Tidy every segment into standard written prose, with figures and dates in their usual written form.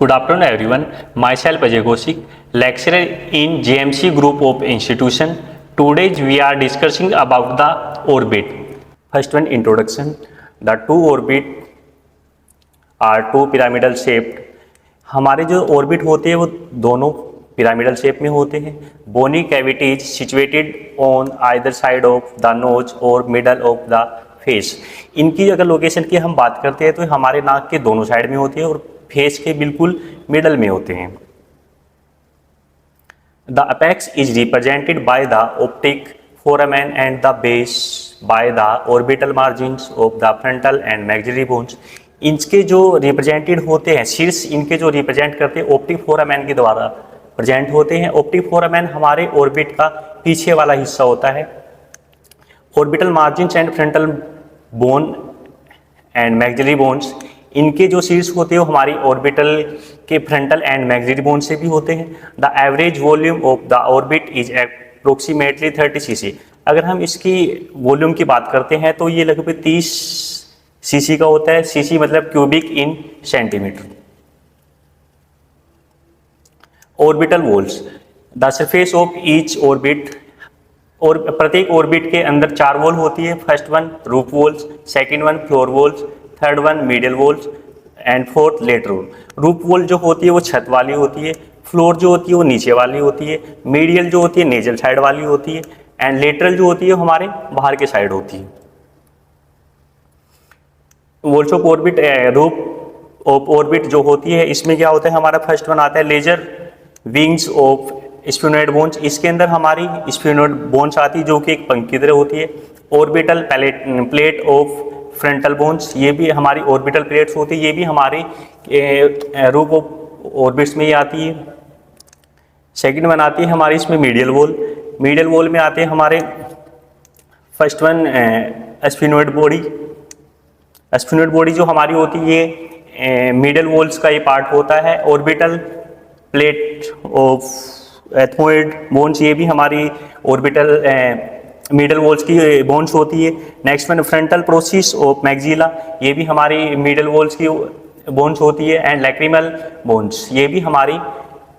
Good afternoon everyone. Myself Ajay Goshik, lecturer in JMC Group of Institution. Today we are discussing about the orbit. First one, introduction. The two orbit are two pyramidal shaped. हमारे जो orbit होते हैं वो दोनों pyramidal shape में होते हैं. Bony cavity is situated on either side of the nose or middle of the face. इनकी अगर लोकेशन की हम बात करते हैं तो हमारे नाक के दोनों साइड में होती है और फेस के बिल्कुल मिडल में होते हैं. The apex is represented by the optic foramen and the base by the orbital margins of the frontal and maxillary bones. इनके जो रिप्रेजेंटेड होते हैं, शीर्ष इनके जो रिप्रेजेंट करते हैं ऑप्टिक फोरामेन के द्वारा प्रेजेंट होते हैं. ऑप्टिक फोरामेन हमारे ऑर्बिट का पीछे वाला हिस्सा होता है. Orbital margins and frontal bone and maxillary bones, इनके जो शीर्ष होते हैं वो हमारी ऑर्बिटल के फ्रंटल एंड मैक्सिलरी बोन से भी होते हैं. The average volume of the orbit is approximately 30 cc. अगर हम इसकी वॉल्यूम की बात करते हैं तो ये लगभग 30 cc का होता है. cc मतलब cubic in centimetre. Orbital walls, the surface of each orbit, और प्रत्येक ऑर्बिट के अंदर 4 वॉल होती है. First one roof walls, second one floor walls, third one middle walls and fourth lateral. Roof wall जो होती है वो छत वाली होती है. फ्लोर जो होती है वो नीचे वाली होती है. मीडियल जो होती है नेजल साइड वाली होती है. एंड लेटरल जो होती है हमारे बाहर के साइड होती है. Walls of orbit, roof of orbit जो होती है इसमें क्या होता है हमारा फर्स्ट वन आता है lesser wings of sphenoid bones. इसके अंदर हमारी स्फिनोइड बोन्स आती है जो कि एक पंख की तरह होती है. Orbital plate of frontal bones, ये भी हमारी ऑर्बिटल प्लेट्स होती है. ये भी हमारी रूफ ऑफ ऑर्बिट्स में ही आती है. सेकंड वन आती है हमारी इसमें मीडियल वॉल. मीडियल वॉल में आते हैं हमारे first one sphenoid body. Sphenoid body जो हमारी होती है ये मिडिल वॉल्स का ये पार्ट होता है. Orbital plate of ethmoid bones, ये भी हमारी ऑर्बिटल मिडल वॉल्स की बोन्स होती है. Next one frontal process of maxilla, ये भी हमारी मिडल वॉल्स की बोन्स होती है. एंड लैक्रिमल बोन्स, ये भी हमारी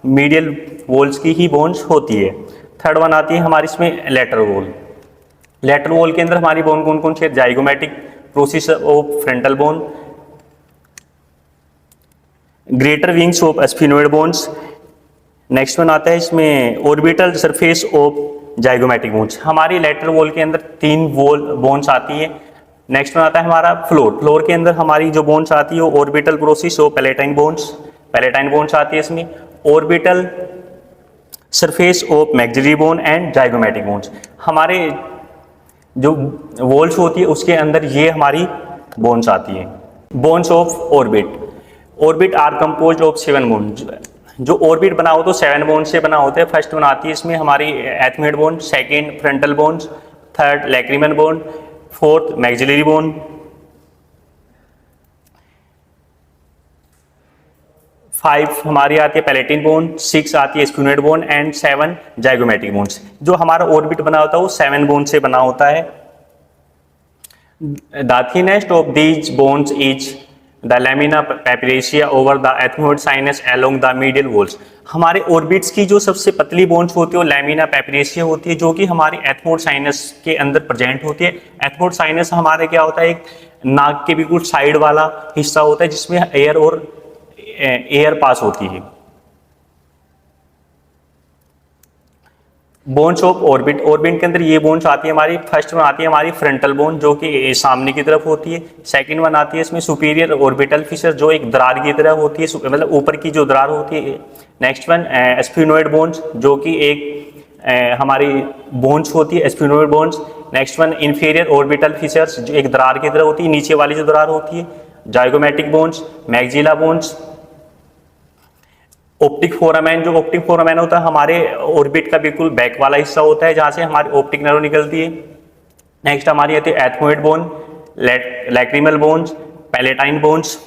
मिडियल वॉल्स की ही बोन्स होती है. थर्ड वन आती है हमारी इसमें लेटरल वॉल. लेटरल वॉल के अंदर हमारी बोन कौन कौन सी है? Zygomatic process of frontal bone, greater wings of sphenoid bones. Next one आता है इसमें orbital surface of zygomatic bones. हमारी लेटरल वॉल के अंदर 3 वॉल बोन्स आती है. नेक्स्ट वन आता है हमारा फ्लोर. फ्लोर के अंदर हमारी जो बोन्स आती है वो orbital process of palatine bones. Palatine bones आती है इसमें. Orbital surface of maxillary bone and zygomatic bones. हमारे जो वॉल्स होती है उसके अंदर ये हमारी बोन्स आती है. Bones of orbit. Orbit are compose of 7 bones. जो ऑर्बिट बना हो तो 7 बोन से बना होता है. फर्स्ट वन आती है इसमें हमारी ethmoid bone, second frontal bones, third lacrimal bone, fourth maxillary bone, 5 हमारी आती है पैलेटिन बोन, 6 आती है sphenoid bone and 7 zygomatic bones. जो हमारा ऑर्बिट बना होता है वो 7 बोन से बना होता है. The thinnest of these bones is the lamina papyracea over the ethmoid sinus along the middle walls. हमारे ऑर्बिट्स की जो सबसे पतली बोन्स होती है वो लैमिना पेपरेशिया होती है जो कि हमारी एथमोइड साइनस के अंदर प्रेजेंट होती है. एथमोइड साइनस हमारे क्या होता है एक नाक के बिल्कुल साइड वाला हिस्सा होता है जिसमें एयर पास होती है. Bones of orbit. ऑर्बिट के अंदर ये बोन्स आती है हमारी. फर्स्ट वन आती है हमारी फ्रंटल बोन जो कि सामने की तरफ होती है. सेकंड वन आती है इसमें सुपीरियर ऑर्बिटल फिशर जो एक दरार की तरह होती है, मतलब ऊपर की जो दरार होती है. नेक्स्ट वन स्फिनोइड बोन्स जो कि एक हमारी बोन्स होती है sphenoid bones. Next one inferior orbital fissures जो एक दरार की तरह होती है, नीचे वाली जो दरार होती है. Zygomatic bones, maxilla bones. Optic foramen. जो ऑप्टिक फोरामेन होता है हमारे ऑर्बिट का बिल्कुल बैक वाला हिस्सा होता है जहां से हमारी ऑप्टिक नर्व निकलती है. नेक्स्ट हमारी आती है ethmoid bone, lacrimal bones, palatine bones.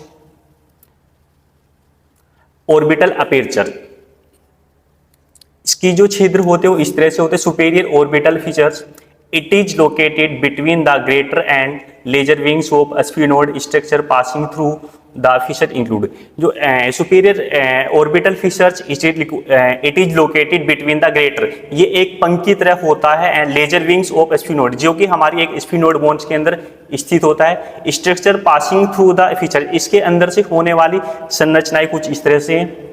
Orbital aperture. इसकी जो छिद्र होते हैं वो इस तरह से होते हैं. Superior orbital features. It is located between the greater and lesser wings of sphenoid structure passing through the feature include जो superior orbital features it is located between the greater, ये एक पंख की तरह होता है, and lesser wings of sphenoid जो कि हमारी एक स्फिनोइड बोन्स के अंदर स्थित होता है। Structure passing through the feature, इसके अंदर से होने वाली संरचनाएं कुछ इस तरह से हैं।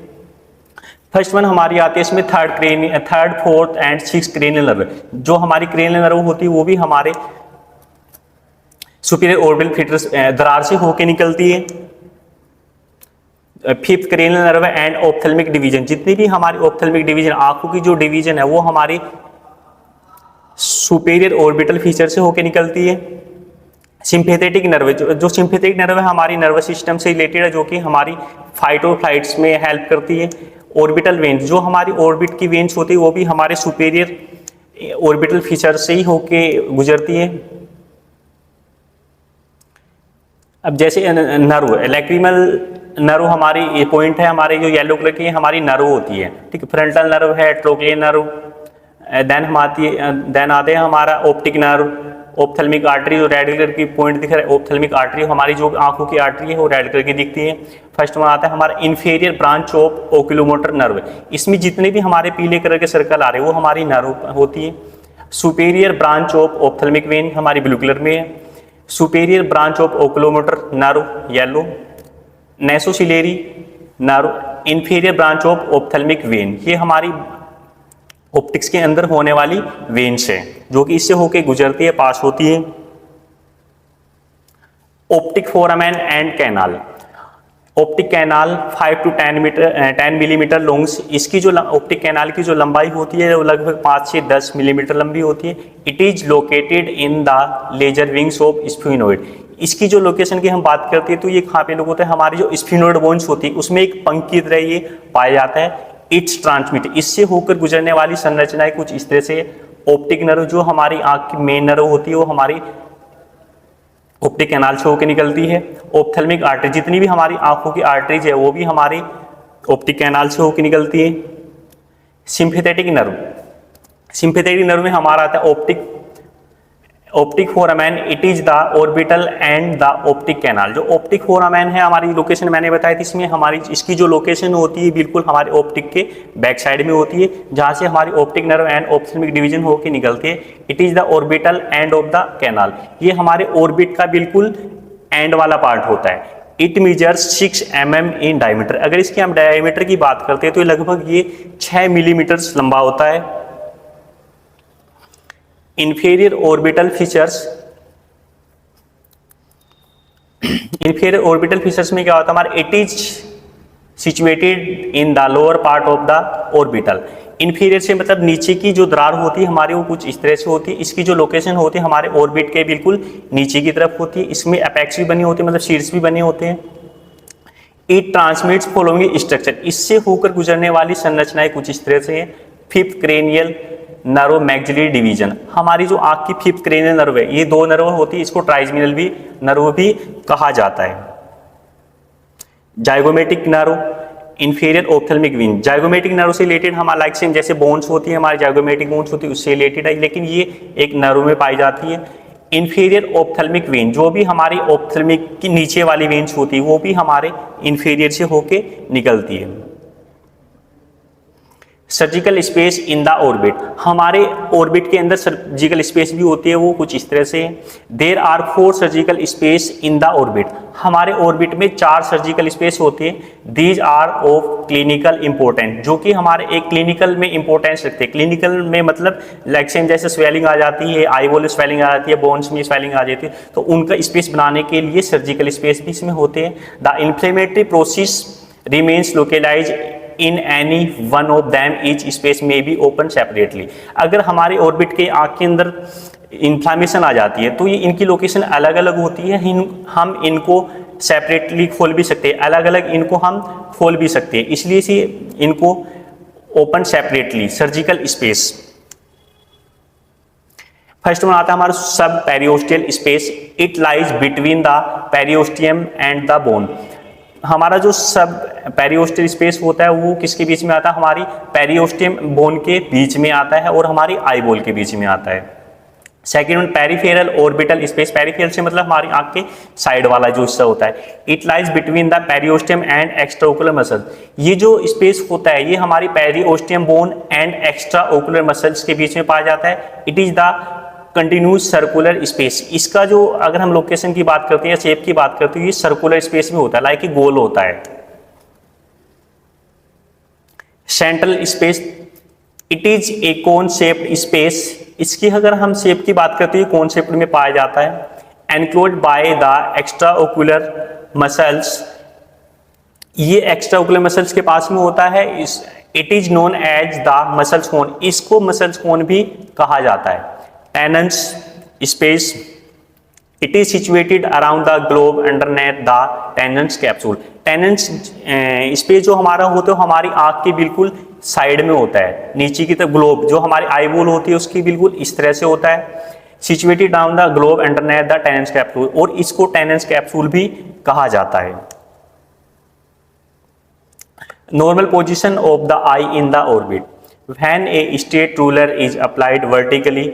फर्स्ट वन हमारी आती है इसमें third fourth and six cranial nerve. जो हमारी क्रेनियल नर्व होती है वो भी हमारे सुपीरियर ऑर्बिटल फीचर्स दरार से होके निकलती है। Fifth cranial nerve and ophthalmic division, जितनी भी हमारी ऑप्थेल्मिक डिवीजन आंखों की जो डिवीजन है वो हमारी सुपीरियर ऑर्बिटल फीचर से होके निकलती है। सिंपैथेटिक नर्व, जो सिंपैथेटिक नर्व है हमारी नर्वस सिस्टम से रिलेटेड है, जो कि हमारी फाइट और फ्लाइट्स में हेल्प करती है। ऑर्बिटल वेन्स, जो हमारी ऑर्बिट की वेन्स होती है वो भी हमारे सुपीरियर ऑर्बिटल फीचर से ही होके गुजरती है। अब जैसे नर्व, लैक्रिमल नर्व हमारी ये पॉइंट है हमारे जो येलो कलर की हमारी नर्व होती है, ठीक है। फ्रंटल नर्व है, ट्रोक्लियर नर्व, देन आते हैं हमारा ऑप्टिक नर्व, ऑप्थेल्मिक आर्टरी, जो रेड कलर की पॉइंट दिख रहा है ऑप्थेल्मिक आर्टरी, हमारी जो आंखों की आर्टरी है वो रेड कलर की दिखती है। फर्स्ट में आता है हमारा inferior branch of oculomotor nerve, इसमें जितने भी हमारे पीले कलर के सर्कल आ रहे हैं वो हमारी नर्व होती है। Superior branch of ophthalmic vein हमारी ब्लू कलर में है। Superior branch of oculomotor nerve yellow. Nasociliary nerve, inferior branch of ophthalmic vein, ये हमारी ऑप्टिक्स के अंदर होने वाली वेन्स है जो कि इससे होके गुजरती है, पास होती है। Optic foramen and canal, optic canal 5 to 10 millimetre longs, इसकी जो ऑप्टिक कैनाल की जो लंबाई होती है वो लगभग 5 से 10 मिलीमीटर लंबी होती है। It is located in the lesser wings of sphenoid, इसकी जो लोकेशन की हम बात करते हैं तो ये कहाँ पे लोग होते हैं, हमारी जो स्फिनोइड बोन्स होती है उसमें एक पंख की तरह ये पाया जाता है। इट्स ट्रांसमिट, इससे होकर गुजरने वाली संरचनाएं कुछ इस तरह से। ऑप्टिक नर्व, जो हमारी आंख की मेन नर्व होती है वो हमारी ऑप्टिक कैनाल से होकर निकलती है। ऑप्थेल्मिक आर्टरी, जितनी भी हमारी आंखों की आर्टरीज है वो भी हमारी ऑप्टिक कैनाल से होकर निकलती है। सिंपैथेटिक नर्व, सिंपैथेटिक नर्व में हमारा आता है optic foramen, it is the orbital and the optic canal. जो ऑप्टिक फोरामेन है हमारी लोकेशन मैंने बताई थी, इसमें हमारी इसकी जो लोकेशन होती है बिल्कुल हमारे ऑप्टिक के बैक साइड में होती है, जहां से हमारी optic nerve and ophthalmic division होकर निकलती है। It is the orbital end of the canal, ये हमारे ऑर्बिट का बिल्कुल एंड वाला पार्ट होता है। It measures 6 mm in diameter, अगर इसकी हम डायमीटर की बात करते हैं तो लगभग ये 6 मिलीमीटर लंबा होता है। Inferior orbital features, inferior orbital features में क्या होता है हमारा, it is situated in the lower part of the orbital. Inferior से मतलब नीचे की जो दरार होती है हमारी वो कुछ इस तरह से होती है। इसकी जो लोकेशन होती है हमारे ऑर्बिट के बिल्कुल नीचे की तरफ होती है। इसमें एपेक्स भी बनी होती है, मतलब शीर्ष भी बने होते हैं। इट ट्रांसमिट्स फॉलोइंग स्ट्रक्चर, इससे होकर गुजरने वाली संरचनाएं कुछ इस तरह से है। Fifth cranial nerve maxillary division, हमारी जो आंख की फिफ्थ क्रेनियल नर्व है ये 2 नर्व होती है, इसको ट्राइजेमिनल भी नर्व भी कहा जाता है। Zygomatic nerve, inferior ophthalmic when, zygomatic nerve से रिलेटेड हमारा लाइक सेम जैसे बोन्स होती है हमारी जाइगोमेटिक बोन्स होती है उससे रिलेटेड है, लेकिन ये एक नर्व में पाई जाती है। इंफीरियर ऑप्थेल्मिक वेन, जो भी हमारी ऑप्थेल्मिक की नीचे वाली वेन्स होती है वो भी हमारे इंफीरियर से होके निकलती है। Surgical space in the orbit, हमारे ऑर्बिट के अंदर सर्जिकल स्पेस भी होती है, वो कुछ इस तरह से। There are 4 surgical space in the orbit, हमारे ऑर्बिट में 4 सर्जिकल स्पेस होते हैं। These are of clinical important, जो कि हमारे एक क्लिनिकल में इंपॉर्टेंस रखते हैं। क्लिनिकल में मतलब लाइक जैसे स्वेलिंग आ जाती है, आईबॉल स्वेलिंग आ जाती है, बोन्स में स्वेलिंग आ जाती है, तो उनका स्पेस बनाने के लिए सर्जिकल स्पेस भी इसमें होते हैं। The inflammatory process remains localise in any one of them, each space में बी ओपन सेपरेटली। अगर हमारे ऑर्बिट के आँख के अंदर इन्फ्लामेशन आ जाती है तो ये इनकी लोकेशन अलग अलग होती है, हम इनको सेपरेटली खोल भी सकते हैं, अलग अलग इनको हम खोल भी सकते हैं, इसलिए से इनको open separately surgical space. First में आता है हमारा सब periosteal space, it lies between the periosteum and the bone. हमारा जो सब पेरियोस्टियल स्पेस होता है वो किसके बीच में आता है, हमारी पेरियोस्टियम बोन के बीच में आता है और हमारी आईबॉल के बीच में आता है। Second peripheral orbital space, peripheral से मतलब हमारी आंख के साइड वाला जो हिस्सा होता है। It lies between the periosteum and extraocular muscle, ये जो स्पेस होता है ये हमारी periosteum bone and extraocular muscles के बीच में पाया जाता है। It is the continuous circular space, इसका जो अगर हम लोकेशन की बात करते हैं या शेप की बात करते हैं, ये सर्कुलर स्पेस में होता है, लाइक गोल होता है। Central space, it is a cone shaped space, इसकी अगर हम शेप की बात करते हैं कोन शेप्ड में पाया जाता है। Enclosed by the extra ocular muscles, ये एक्स्ट्रा ओकुलर मसल्स के पास में होता है। It is known as the muscles cone, इसको मसल्स कोन भी कहा जाता है। Tenon's space, it is situated around the globe underneath the Tenon's capsule, Tenon's space जो हमारा होता है हमारी आंख के बिल्कुल साइड में होता है, नीचे की तरफ ग्लोब जो हमारी आईबॉल होती है उसकी बिल्कुल इस तरह से होता है। Situated down the globe underneath the Tenon's capsule, और इसको टेनन्स कैप्सूल भी कहा जाता है। Normal position of the eye in the orbit, when a straight ruler is applied vertically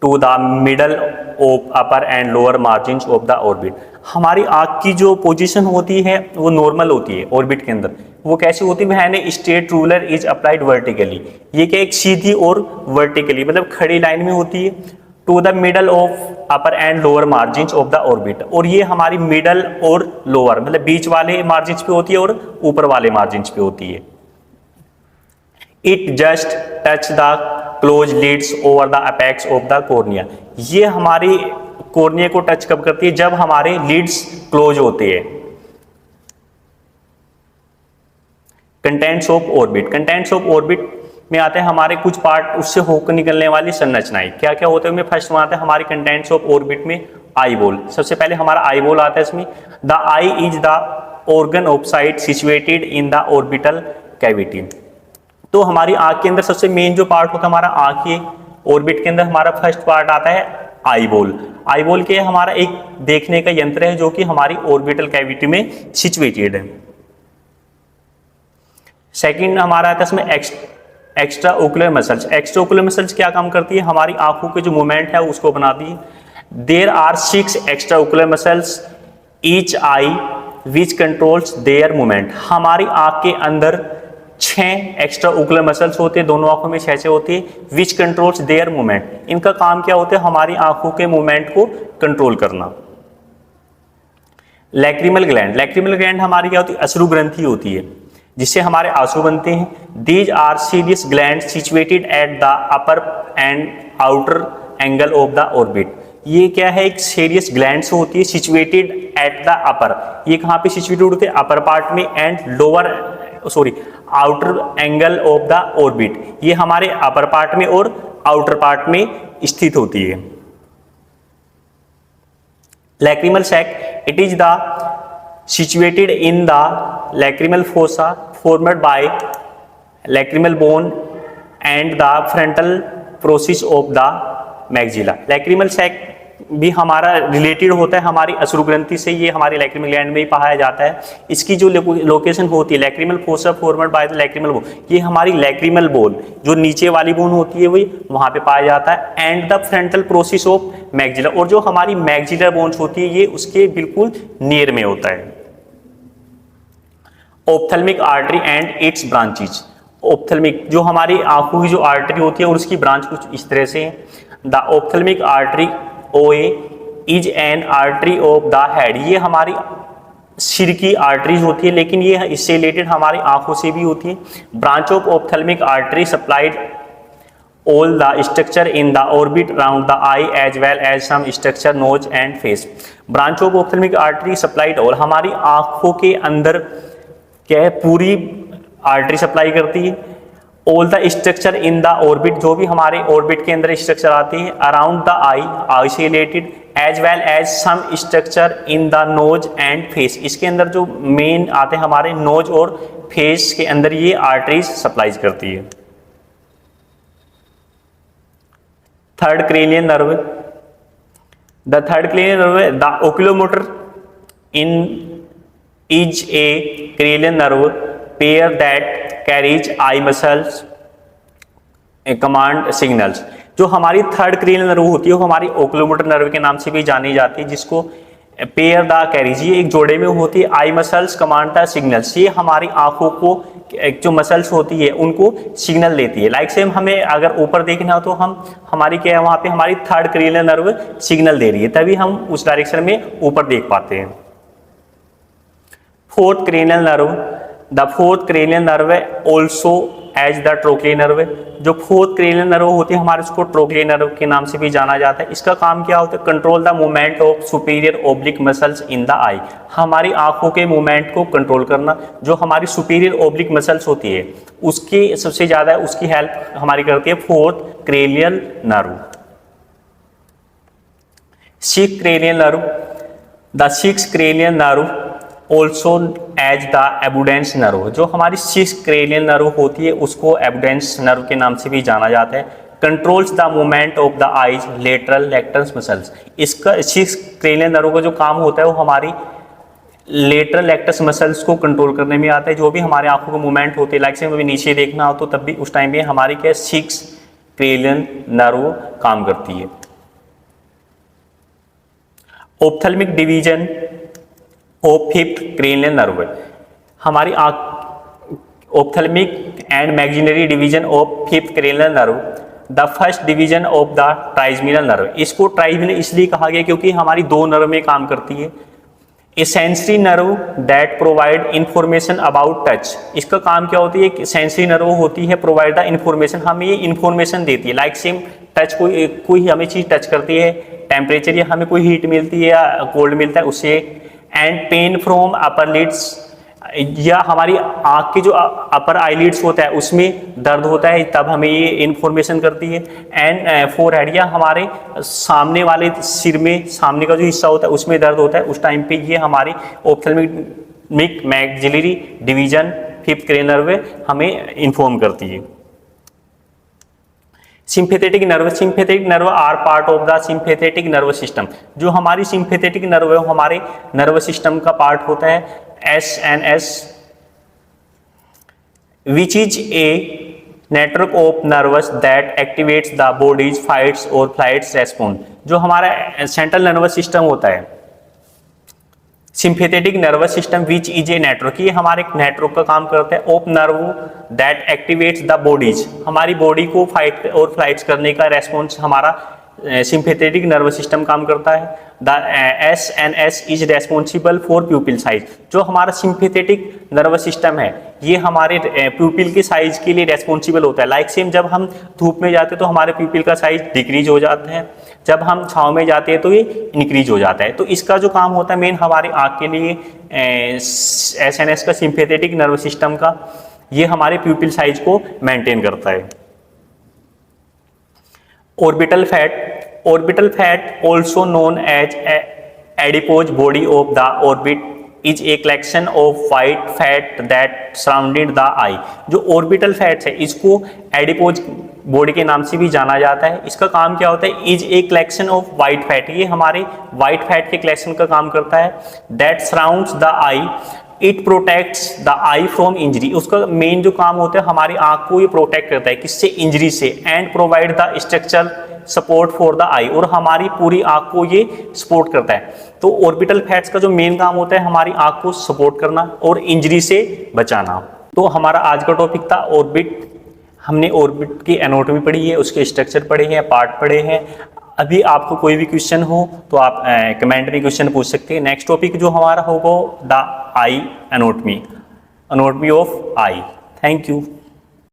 to the middle of upper and lower margins of the orbit, हमारी आंख की जो पोजीशन होती है वो नॉर्मल होती है ऑर्बिट के अंदर। वो कैसी होती है? When a straight ruler is applied vertically, ये क्या एक सीधी और वर्टिकली मतलब खड़ी लाइन में होती है। To the middle of upper and lower margins of the orbit, और ये हमारी मिडल और लोअर मतलब बीच वाले मार्जिन्स पे होती है और ऊपर वाले मार्जिन्स पे होती है। It just touch the close lids over the apex of the cornea, ये हमारी कॉर्निया को टच कब करती है? जब हमारे लीड्स क्लोज होते हैं। Contents of orbit, contents of orbit में आते हैं हमारे कुछ पार्ट उससे होकर निकलने वाली संरचनाएं, क्या क्या होते हैं उनमें फर्स्ट में आता है हमारी कंटेंट्स ऑफ ऑर्बिट में आई बॉल, सबसे पहले हमारा आई बॉल आता है इसमें। The I is the organ of site situated in the orbital cavity, तो हमारी आंख के अंदर सबसे मेन जो पार्ट होता है हमारा आंख के ऑर्बिट के अंदर हमारा फर्स्ट पार्ट आता है आई बॉल। आई बॉल के हमारा एक देखने का यंत्र है जो कि हमारी ऑर्बिटल कैविटी में सिचुएटेड है। सेकंड हमारा आता है इसमें extra ocular muscles, extra ocular muscles क्या काम करती है? हमारी आंखों के जो मूवमेंट है उसको बनाती है। There are 6 extra ocular muscles each eye which controls their movement, हमारी आंख के अंदर 6 एक्स्ट्रा ओकुलर मसल्स होते हैं, दोनों आंखों में 6 होती है। विच कंट्रोल्स देयर मूवमेंट, इनका काम क्या होता है? हमारी आंखों के मूवमेंट को कंट्रोल करना। लैक्रिमल ग्लैंड, लैक्रिमल ग्लैंड हमारी क्या होती है? अश्रु ग्रंथि होती है जिससे हमारे आंसू बनते हैं। These are serious gland situated at the upper and outer angle of the orbit, ये क्या है? एक सीरियस ग्लैंड्स होती है सिचुएटेड एट द अपर, ये कहाँ पे सिचुएटेड होते हैं? अपर पार्ट में, and lower outer angle of the orbit, ये हमारे अपर पार्ट में और आउटर पार्ट में स्थित होती है। Lacrimal sac, it is the situated in the lacrimal fossa formed by lacrimal bone and the frontal process of the maxilla, lacrimal sac भी हमारा रिलेटेड होता है हमारी अश्रु ग्रंथि से, ये हमारी लैक्रिमल ग्लैंड में ही पाया जाता है। इसकी जो लोकेशन होती है lacrimal fossa formed by the lacrimal bone, ये हमारी लैक्रिमल बोन जो नीचे वाली बोन होती है वही वहां पे पाया जाता है। And the frontal process of maxilla, और जो हमारी मैग्जिलर बोन्स होती है ये उसके बिल्कुल नियर में होता है। Ophthalmic artery and it's branches, ophthalmic जो हमारी आंखों की जो आर्टरी होती है और उसकी ब्रांच कुछ इस तरह से है। The ophthalmic artery OA is an artery of the head, ये हमारी सिर की आर्टरीज होती है लेकिन ये इससे रिलेटेड हमारी आंखों से भी होती है। Branch of ophthalmic artery supplied all the structure in the orbit around the eye as well as some structure nose and face. Branch of ophthalmic artery supplied all, हमारी आंखों के अंदर क्या है पूरी आर्टरी सप्लाई करती है। All the structure in the orbit, जो भी हमारे ऑर्बिट के अंदर स्ट्रक्चर आते हैं अराउंड द आई से related, as well as some structure in the nose and face, इसके अंदर जो मेन आते हैं हमारे नोज और फेस के अंदर ये आर्टरीज सप्लाई करती है। Third cranial nerve, the third cranial nerve the oculomotor in is a cranial nerve pair that carries eye muscles command signals. जो हमारी थर्ड क्रेनियल नर्व होती है वो हमारी ओक्यूलोमोटर नर्व के नाम से भी जानी जाती है, जिसको पेयर द कैरीज, ये एक जोड़े में होती है। Eye muscles command the signals, ये हमारी आंखों को जो मसल्स होती है उनको सिग्नल देती है। लाइक सेम हमें अगर ऊपर देखना हो तो हम हमारी क्या है, वहाँ पे हमारी थर्ड क्रेनियल नर्व सिग्नल दे रही है, तभी हम उस डायरेक्शन में ऊपर देख पाते हैं। Fourth cranial nerve, the fourth cranial nerve also as the trochlear nerve, जो फोर्थ क्रेनियल नर्व होती है हमारे, उसको ट्रोक्लियर नर्व के नाम से भी जाना जाता है। इसका काम क्या होता है, control the movement of superior oblique muscles in the eye, हमारी आंखों के मूवमेंट को कंट्रोल करना। जो हमारी सुपीरियर ओब्लिक मसल्स होती है उसकी सबसे ज्यादा उसकी हेल्प हमारी करती है fourth cranial nerve. Sixth cranial nerve, the sixth cranial nerve also as the abducens nerve, जो हमारी सिक्स्थ क्रेनियल नर्व होती है उसको एबुडेंस नर्व के नाम से भी जाना जाता है। Controls the movement of the eyes lateral rectus muscles, इसका सिक्स्थ क्रेनियल नर्व का जो काम होता है वो हमारी लेटरल लेक्टस मसल्स को कंट्रोल करने में आता है। जो भी हमारे आंखों के मूवमेंट होते हैं, लाइक से हमें नीचे देखना हो तो तब भी उस टाइम में हमारी क्या सिक्स्थ क्रेनियल नर्व काम करती है। Ophthalmic division of fifth cranial nerve, हमारी ophthalmic and maxillary division of fifth cranial nerve, the first division of the trigeminal nerve, इसको ट्राइजमिनल इसलिए कहा गया क्योंकि हमारी दो नर्व में काम करती है। A sensory nerve that provide information about touch, इसका काम क्या होती है, सेंसरी नर्व होती है प्रोवाइड द इंफॉर्मेशन, हमें ये इंफॉर्मेशन देती है। लाइक सेम टच, कोई हमें चीज टच करती है, टेम्परेचर या हमें कोई हीट मिलती है या कोल्ड मिलता है उससे, and pain from upper lids, या हमारी आँख के जो अपर आईलिड्स होता है उसमें दर्द होता है तब हमें ये इंफॉर्मेशन करती है। एंड फोरहेड, या हमारे सामने वाले सिर में सामने का जो हिस्सा होता है उसमें दर्द होता है, उस टाइम पे ये हमारी ophthalmic maxillary division fifth cranial nerve हमें इन्फॉर्म करती है। Sympathetic nerve, sympathetic nerve are part of the sympathetic nerve system, जो हमारी सिंपैथेटिक नर्व है वो हमारे नर्व सिस्टम का पार्ट होता है। SNS which is a network of nerves that activates the body's fights or flights response, जो हमारा सेंट्रल नर्वस सिस्टम होता है sympathetic nervous system which is a network, ये हमारे नेटवर्क का काम करता है। Of nerve that activates the bodies, हमारी बॉडी को फाइट और फ्लाइट्स करने का रेस्पॉन्स हमारा सिंपैथेटिक नर्वस सिस्टम काम करता है। The SNS is responsible for प्यूपिल size, जो हमारा सिंपैथेटिक नर्वस सिस्टम है ये हमारे प्यूपिल के साइज के लिए रेस्पॉन्सिबल होता है। लाइक सेम जब हम धूप में जाते हैं तो हमारे प्यूपिल का साइज डिक्रीज हो जाता है, जब हम छांव में जाते हैं तो ये इंक्रीज हो जाता है। तो इसका जो काम होता है मेन हमारी आँख के लिए SNS का सिंपैथेटिक नर्वस सिस्टम का, ये हमारे प्यूपिल साइज को मेंटेन करता है। Orbital fat, orbital fat also known as adipose body of the orbit is a collection of white fat that surrounded the eye, जो ऑर्बिटल फैट्स है इसको एडिपोज बॉडी के नाम से भी जाना जाता है। इसका काम क्या होता है, is a collection of white fat, ये हमारे वाइट फैट के कलेक्शन का काम करता है। That surrounds the I, it protects the I from injury, उसका मेन जो काम होता है हमारी आंख को ये प्रोटेक्ट करता है, किससे, इंजरी से। And provide the structural support for the eye, और हमारी पूरी आंख को ये सपोर्ट करता है। तो ऑर्बिटल फैट्स का जो मेन काम होता है हमारी आंख को सपोर्ट करना और इंजरी से बचाना। तो हमारा आज का टॉपिक था ऑर्बिट, हमने ऑर्बिट की एनाटॉमी पढ़ी है, उसके स्ट्रक्चर पढ़े हैं, पार्ट पढ़े हैं। अभी आपको कोई भी क्वेश्चन हो तो आप कमेंट में क्वेश्चन पूछ सकते हैं। नेक्स्ट टॉपिक जो हमारा होगा the I anatomy, anatomy of I. Thank you.